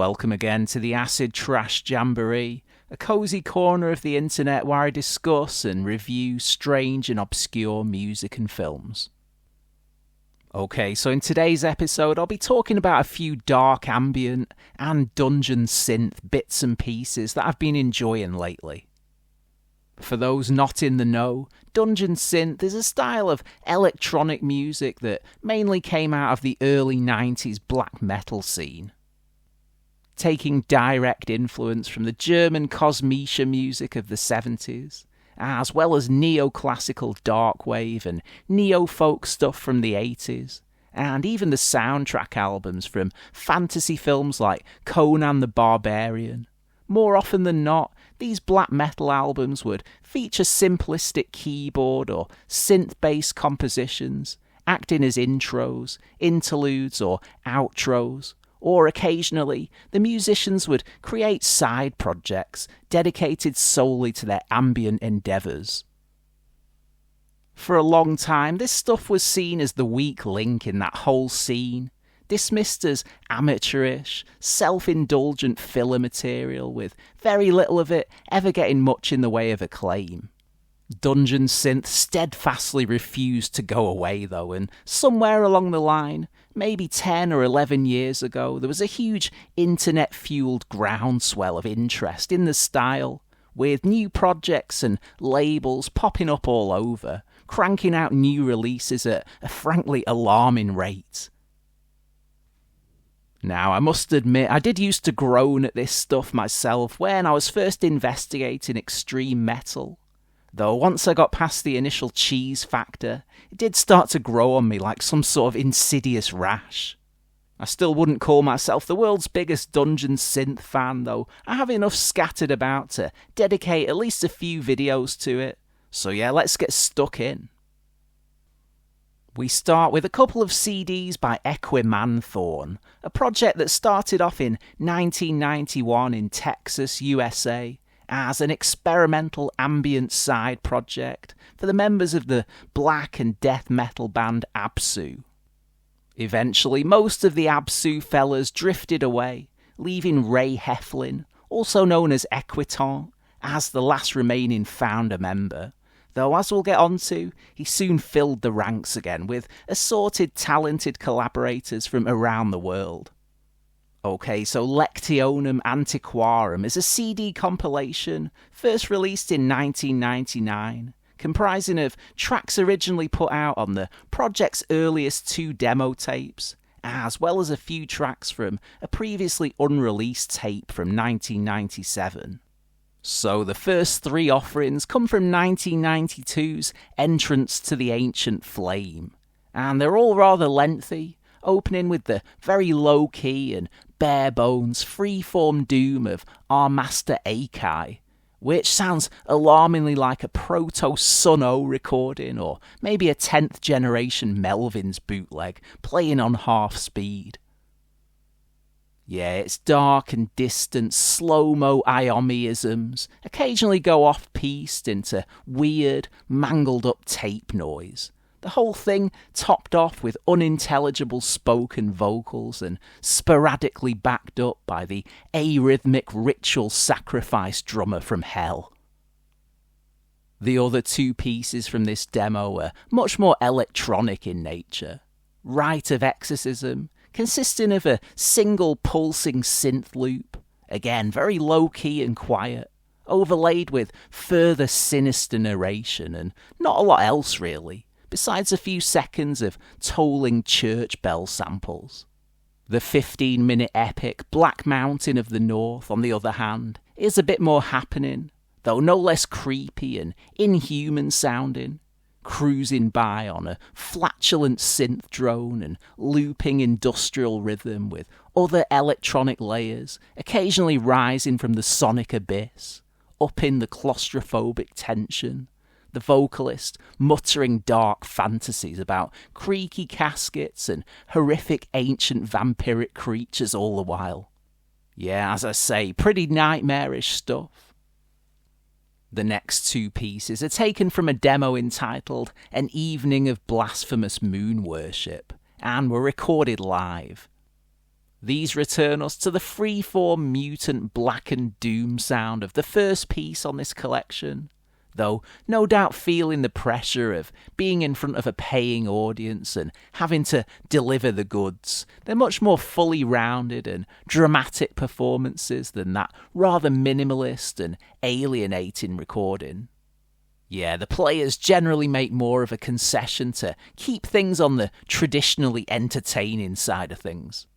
welcome again to the Acid Trash Jamboree, a cosy corner of the internet where I discuss and review strange and obscure music and films. Okay, so in today's episode I'll be talking about a few dark ambient and dungeon synth bits and pieces that I've been enjoying lately. For those not in the know, dungeon synth is a style of electronic music that mainly came out of the early 90s black metal scene. Taking direct influence from the German Kosmische music of the 70s, as well as neoclassical darkwave and neo-folk stuff from the 80s, and even the soundtrack albums from fantasy films like Conan the Barbarian. More often than not, these black metal albums would feature simplistic keyboard or synth-based compositions, acting as intros, interludes or outros, or occasionally the musicians would create side projects dedicated solely to their ambient endeavours. For a long time, this stuff was seen as the weak link in that whole scene, dismissed as amateurish, self-indulgent filler material with very little of it ever getting much in the way of acclaim. Dungeon synth steadfastly refused to go away though, and somewhere along the line, maybe 10 or 11 years ago, there was a huge internet-fueled groundswell of interest in the style, with new projects and labels popping up all over, cranking out new releases at a frankly alarming rate. Now, I must admit, I did used to groan at this stuff myself when I was first investigating extreme metal. Though once I got past the initial cheese factor, it did start to grow on me like some sort of insidious rash. I still wouldn't call myself the world's biggest dungeon synth fan, though I have enough scattered about to dedicate at least a few videos to it. So yeah, let's get stuck in. We start with a couple of CDs by Equimanthorn, a project that started off in 1991 in Texas, USA, as an experimental ambient side project for the members of the black and death metal band Absu. Eventually, most of the Absu fellas drifted away, leaving Ray Heflin, also known as Equitank, as the last remaining founder member. Though, as we'll get onto, he soon filled the ranks again with assorted talented collaborators from around the world. Okay, so Lectionum Antiquarum is a CD compilation, first released in 1999, comprising of tracks originally put out on the project's earliest 2 demo tapes, as well as a few tracks from a previously unreleased tape from 1997. So the first 3 offerings come from 1992's Entrance to the Ancient Flame, and they're all rather lengthy, opening with the very low-key and bare-bones free-form doom of Our Master Akai, which sounds alarmingly like a proto-Sun-O recording, or maybe a 10th generation Melvin's bootleg playing on half speed. Yeah, it's dark and distant, slow-mo Iomi-isms, occasionally go off-piste into weird, mangled-up tape noise. The whole thing topped off with unintelligible spoken vocals and sporadically backed up by the arrhythmic ritual sacrifice drummer from hell. The other 2 pieces from this demo are much more electronic in nature. Rite of Exorcism, consisting of a single pulsing synth loop, again very low-key and quiet, overlaid with further sinister narration and not a lot else really, besides a few seconds of tolling church bell samples. The 15-minute epic Black Mountain of the North, on the other hand, is a bit more happening, though no less creepy and inhuman sounding, cruising by on a flatulent synth drone and looping industrial rhythm with other electronic layers occasionally rising from the sonic abyss, upping the claustrophobic tension, the vocalist muttering dark fantasies about creaky caskets and horrific ancient vampiric creatures all the while. Yeah, as I say, pretty nightmarish stuff. The next 2 pieces are taken from a demo entitled An Evening of Blasphemous Moon Worship, and were recorded live. These return us to the free-form mutant blackened doom sound of the first piece on this collection, though no doubt feeling the pressure of being in front of a paying audience and having to deliver the goods. They're much more fully rounded and dramatic performances than that rather minimalist and alienating recording. Yeah, the players generally make more of a concession to keep things on the traditionally entertaining side of things.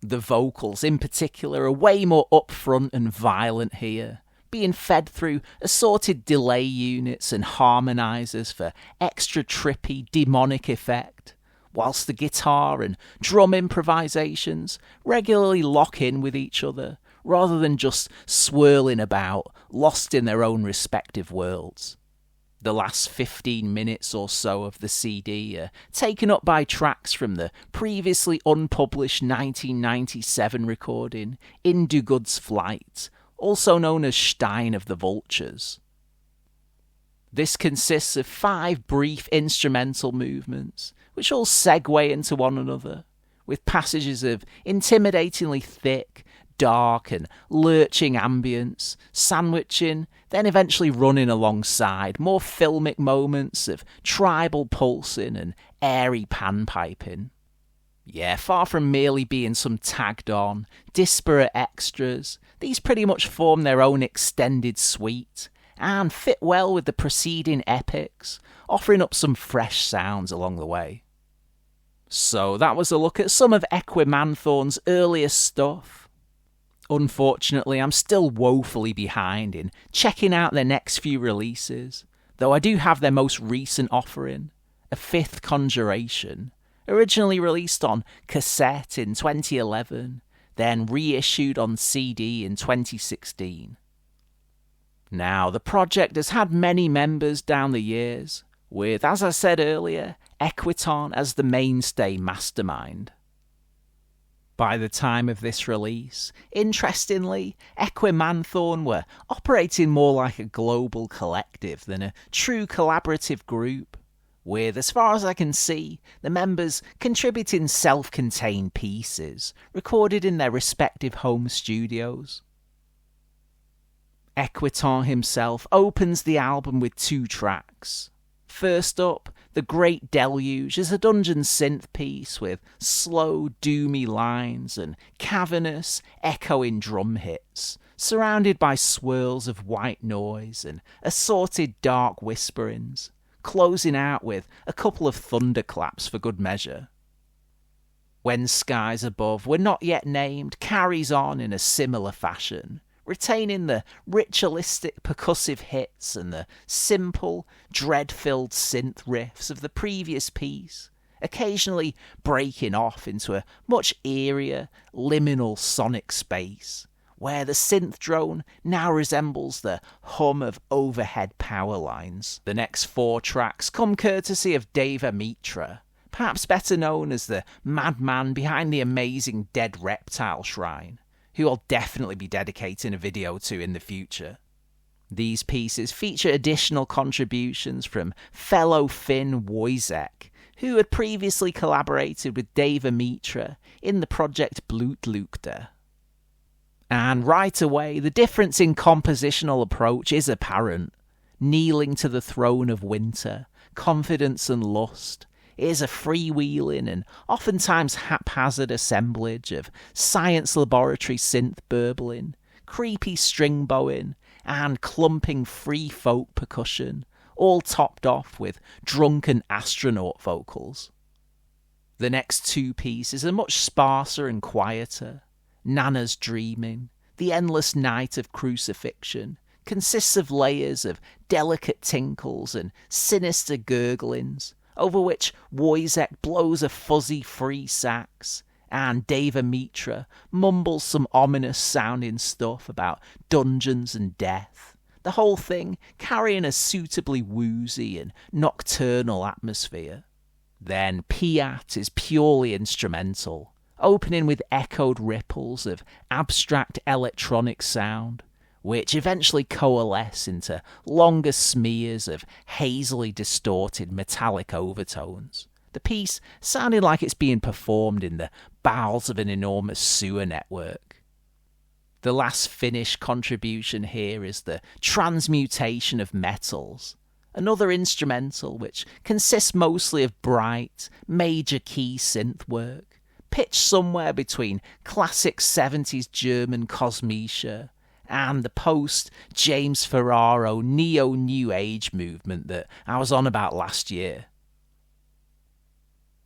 The vocals in particular are way more upfront and violent here, being fed through assorted delay units and harmonizers for extra trippy, demonic effect, whilst the guitar and drum improvisations regularly lock in with each other, rather than just swirling about, lost in their own respective worlds. The last 15 minutes or so of the CD are taken up by tracks from the previously unpublished 1997 recording, In Du Good's Flight, also known as Stein of the Vultures. This consists of 5 brief instrumental movements, which all segue into one another, with passages of intimidatingly thick, dark and lurching ambience, sandwiching, then eventually running alongside more filmic moments of tribal pulsing and airy panpiping. Yeah, far from merely being some tagged-on, disparate extras, these pretty much form their own extended suite, and fit well with the preceding epics, offering up some fresh sounds along the way. So that was a look at some of Equimanthorn's earliest stuff. Unfortunately, I'm still woefully behind in checking out their next few releases, though I do have their most recent offering, A Fifth Conjuration, originally released on cassette in 2011, then reissued on CD in 2016. Now, the project has had many members down the years, with, as I said earlier, Equiton as the mainstay mastermind. By the time of this release, interestingly, Equimanthorn were operating more like a global collective than a true collaborative group, with, as far as I can see, the members contributing self-contained pieces, recorded in their respective home studios. Equiton himself opens the album with 2 tracks. First up, The Great Deluge is a dungeon synth piece with slow, doomy lines and cavernous, echoing drum hits, surrounded by swirls of white noise and assorted dark whisperings, closing out with a couple of thunderclaps for good measure. When Skies Above Were Not Yet Named carries on in a similar fashion, retaining the ritualistic percussive hits and the simple, dread-filled synth riffs of the previous piece, occasionally breaking off into a much eerier, liminal sonic space, where the synth drone now resembles the hum of overhead power lines. The next 4 tracks come courtesy of Devamitra, perhaps better known as the madman behind the amazing Dead Reptile Shrine, who I'll definitely be dedicating a video to in the future. These pieces feature additional contributions from fellow Finn Wojciech, who had previously collaborated with Devamitra in the project Blutlukter. And right away, the difference in compositional approach is apparent. Kneeling to the throne of winter, confidence and lust, is a freewheeling and oftentimes haphazard assemblage of science laboratory synth burbling, creepy string bowing, and clumping free folk percussion, all topped off with drunken astronaut vocals. The next 2 pieces are much sparser and quieter. Nana's Dreaming, The Endless Night of Crucifixion, consists of layers of delicate tinkles and sinister gurglings, over which Wojciech blows a fuzzy free sax, and Devamitra mumbles some ominous-sounding stuff about dungeons and death, the whole thing carrying a suitably woozy and nocturnal atmosphere. Then Piat is purely instrumental, opening with echoed ripples of abstract electronic sound, which eventually coalesce into longer smears of hazily distorted metallic overtones, the the piece sounding like it's being performed in the bowels of an enormous sewer network. The last finished contribution here is the Transmutation of Metals, another instrumental which consists mostly of bright, major key synth work, pitched somewhere between classic 70s German Kosmische and the post-James Ferraro neo-new age movement that I was on about last year.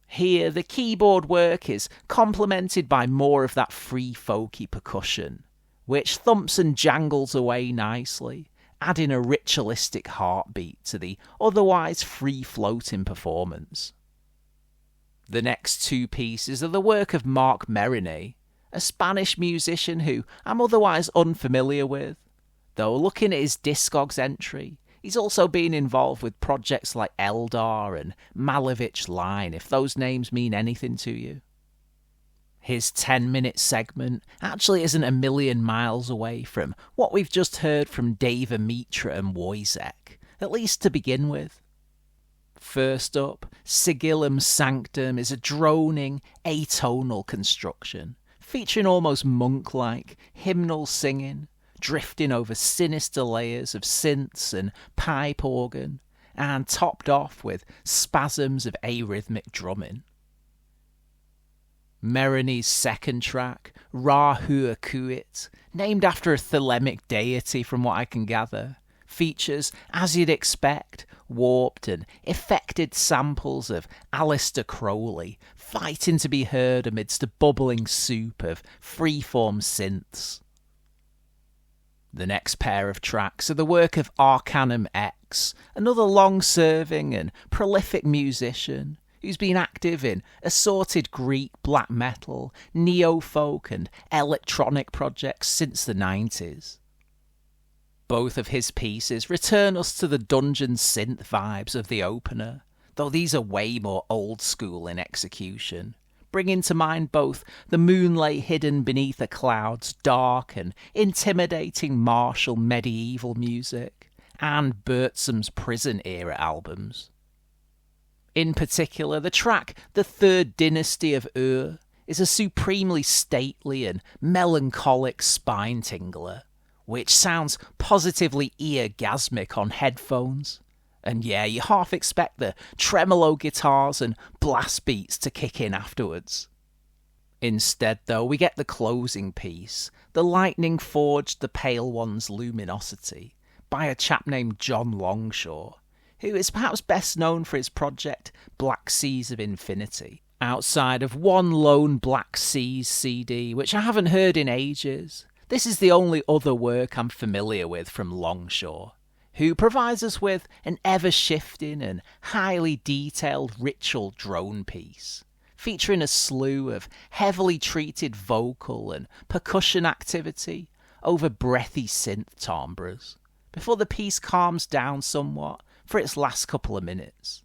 Here, the keyboard work is complemented by more of that free folky percussion, which thumps and jangles away nicely, adding a ritualistic heartbeat to the otherwise free-floating performance. The next two pieces are the work of Marc Merinet, a Spanish musician who I'm otherwise unfamiliar with, though looking at his Discogs entry, he's also been involved with projects like Eldar and Malevich Line, if those names mean anything to you. His 10-minute segment actually isn't a million miles away from what we've just heard from Devamitra and Wojciech, at least to begin with. First up, Sigillum Sanctum is a droning, atonal construction, featuring almost monk-like hymnal singing, drifting over sinister layers of synths and pipe organ, and topped off with spasms of arrhythmic drumming. Merinet's second track, Ra Hua Kuit, named after a thelemic deity from what I can gather, features, as you'd expect, warped and affected samples of Aleister Crowley fighting to be heard amidst a bubbling soup of freeform synths. The next pair of tracks are the work of Arcanum X, another long-serving and prolific musician who's been active in assorted Greek black metal, neo-folk and electronic projects since the 90s. Both of his pieces return us to the dungeon synth vibes of the opener, though these are way more old school in execution, bringing to mind both the moon lay hidden beneath a cloud's dark and intimidating martial medieval music, and Bertzum's prison-era albums. In particular, the track The Third Dynasty of Ur is a supremely stately and melancholic spine-tingler, which sounds positively eargasmic on headphones. And yeah, you half expect the tremolo guitars and blast beats to kick in afterwards. Instead, though, we get the closing piece, The Lightning Forged the Pale One's Luminosity, by a chap named John Longshore, who is perhaps best known for his project Black Seas of Infinity, outside of one lone Black Seas CD, which I haven't heard in ages. This is the only other work I'm familiar with from Longshore, who provides us with an ever-shifting and highly detailed ritual drone piece, featuring a slew of heavily treated vocal and percussion activity over breathy synth timbres, before the piece calms down somewhat for its last couple of minutes.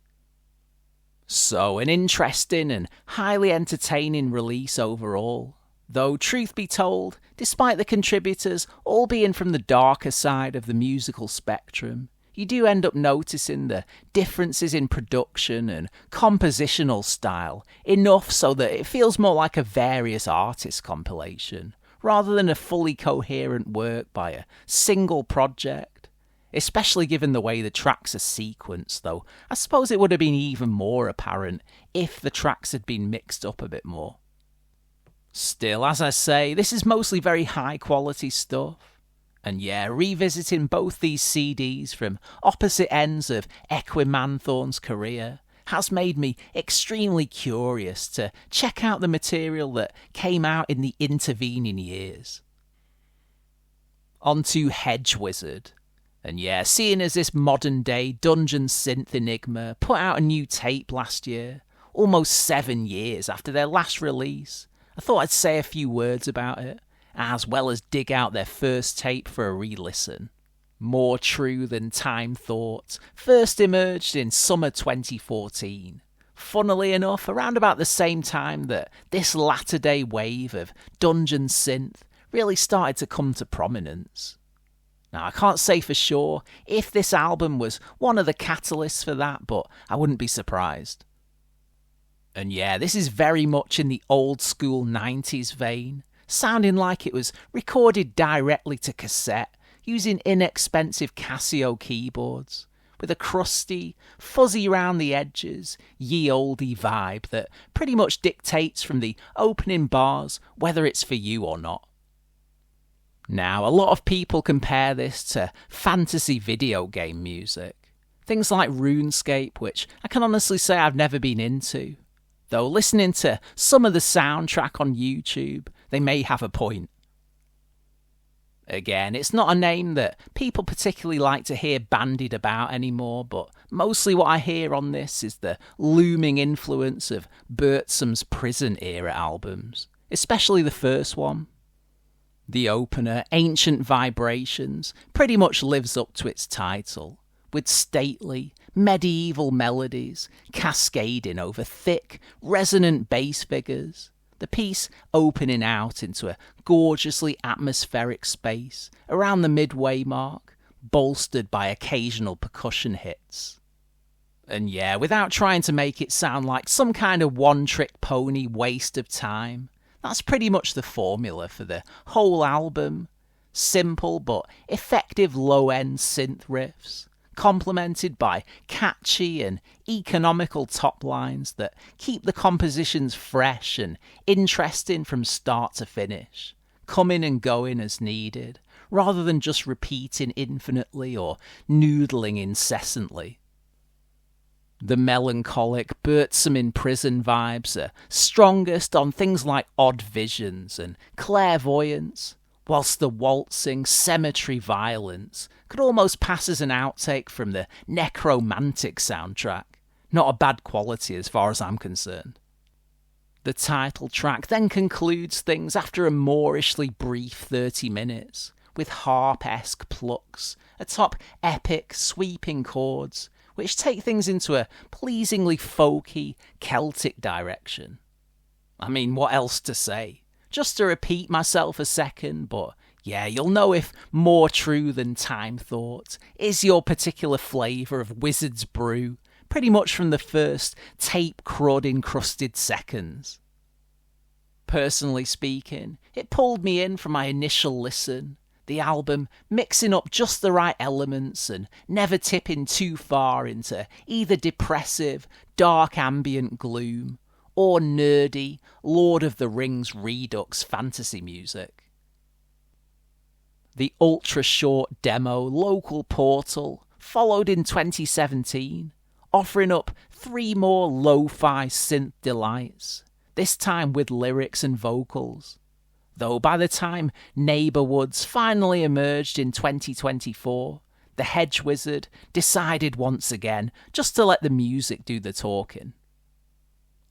So, an interesting and highly entertaining release overall, though truth be told, despite the contributors all being from the darker side of the musical spectrum, you do end up noticing the differences in production and compositional style enough so that it feels more like a various artists compilation, rather than a fully coherent work by a single project, especially given the way the tracks are sequenced, though I suppose it would have been even more apparent if the tracks had been mixed up a bit more. Still, as I say, this is mostly very high quality stuff. And yeah, revisiting both these CDs from opposite ends of Equimanthorn's career has made me extremely curious to check out the material that came out in the intervening years. On to Hedge Wizard. And yeah, seeing as this modern day dungeon synth enigma put out a new tape last year, almost 7 years after their last release, I thought I'd say a few words about it, as well as dig out their first tape for a re-listen. More True Than Time Thought first emerged in summer 2014. Funnily enough, around about the same time that this latter-day wave of dungeon synth really started to come to prominence. Now, I can't say for sure if this album was one of the catalysts for that, but I wouldn't be surprised. And yeah, this is very much in the old school 90s vein, sounding like it was recorded directly to cassette using inexpensive Casio keyboards, with a crusty, fuzzy round the edges, ye olde vibe that pretty much dictates from the opening bars whether it's for you or not. Now, a lot of people compare this to fantasy video game music. Things like RuneScape, which I can honestly say I've never been into. Though listening to some of the soundtrack on YouTube, they may have a point. Again, it's not a name that people particularly like to hear bandied about anymore, but mostly what I hear on this is the looming influence of Bertsam's Prison-era albums, especially the first one. The opener, Ancient Vibrations, pretty much lives up to its title, with stately, medieval melodies cascading over thick, resonant bass figures, the piece opening out into a gorgeously atmospheric space around the midway mark, bolstered by occasional percussion hits. And yeah, without trying to make it sound like some kind of one-trick pony waste of time, that's pretty much the formula for the whole album. Simple but effective low-end synth riffs, complemented by catchy and economical top lines that keep the compositions fresh and interesting from start to finish, coming and going as needed, rather than just repeating infinitely or noodling incessantly. The melancholic Bertsam in Prison vibes are strongest on things like Odd Visions and Clairvoyance, whilst the waltzing cemetery violence could almost pass as an outtake from the Necromantic soundtrack. Not a bad quality as far as I'm concerned. The title track then concludes things after a moorishly brief 30 minutes, with harp-esque plucks atop epic, sweeping chords, which take things into a pleasingly folky, Celtic direction. I mean, what else to say? Just to repeat myself a second, but yeah, you'll know if More True Than Time Thought is your particular flavour of Wizard's Brew, pretty much from the first tape crud-encrusted seconds. Personally speaking, it pulled me in from my initial listen, the album mixing up just the right elements and never tipping too far into either depressive, dark ambient gloom or nerdy Lord of the Rings Redux fantasy music. The ultra-short demo Local Portal followed in 2017, offering up 3 more lo-fi synth delights, this time with lyrics and vocals. Though by the time Neighbourwoods finally emerged in 2024, the Hedge Wizard decided once again just to let the music do the talking.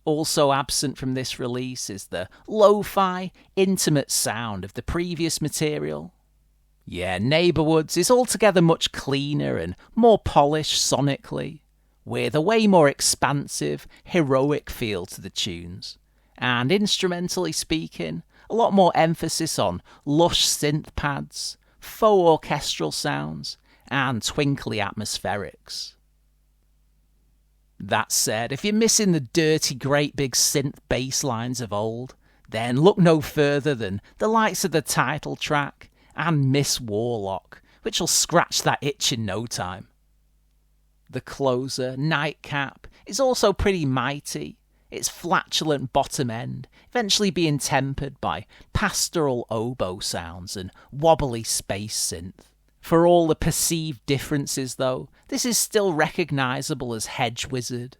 Also absent from this release is the lo-fi, intimate sound of the previous material. Yeah, Neighbourwoods is altogether much cleaner and more polished sonically, with a way more expansive, heroic feel to the tunes, and instrumentally speaking, a lot more emphasis on lush synth pads, faux orchestral sounds, and twinkly atmospherics. That said, if you're missing the dirty great big synth bass lines of old, then look no further than the likes of the title track and Miss Warlock, which will scratch that itch in no time. The closer, Nightcap, is also pretty mighty, its flatulent bottom end eventually being tempered by pastoral oboe sounds and wobbly space synth. For all the perceived differences though, this is still recognisable as Hedge Wizard.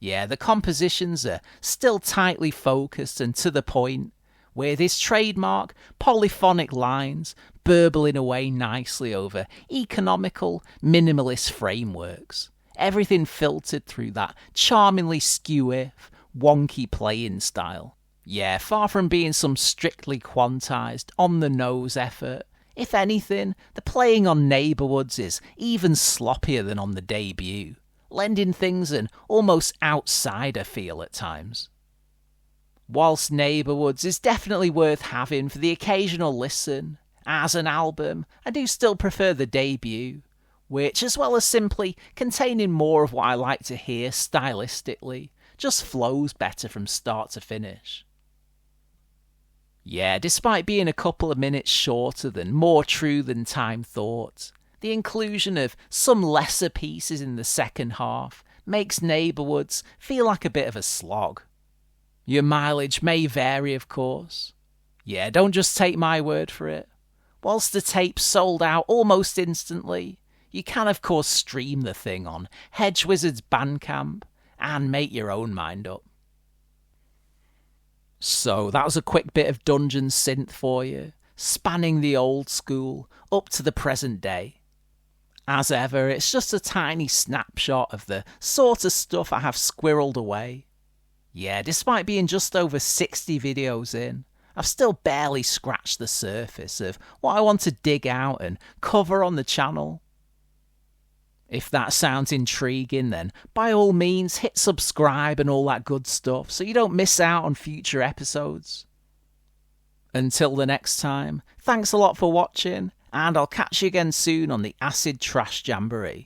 Yeah, the compositions are still tightly focused and to the point, with his trademark polyphonic lines burbling away nicely over economical, minimalist frameworks. Everything filtered through that charmingly skew-if, wonky playing style. Yeah, far from being some strictly quantized, on-the-nose effort. If anything, the playing on Neighbourwoods is even sloppier than on the debut, lending things an almost outsider feel at times. Whilst Neighbourwoods is definitely worth having for the occasional listen, as an album, I do still prefer the debut, which, as well as simply containing more of what I like to hear stylistically, just flows better from start to finish. Yeah, despite being a couple of minutes shorter than More True Than Time Thought, the inclusion of some lesser pieces in the second half makes Neighbourwoods feel like a bit of a slog. Your mileage may vary, of course. Yeah, don't just take my word for it. Whilst the tape sold out almost instantly, you can of course stream the thing on Hedge Wizard's Bandcamp and make your own mind up. So that was a quick bit of dungeon synth for you, spanning the old school up to the present day. As ever, it's just a tiny snapshot of the sort of stuff I have squirreled away. Yeah, despite being just over 60 videos in, I've still barely scratched the surface of what I want to dig out and cover on the channel. If that sounds intriguing, then by all means hit subscribe and all that good stuff so you don't miss out on future episodes. Until the next time, thanks a lot for watching, and I'll catch you again soon on the Acid Trash Jamboree.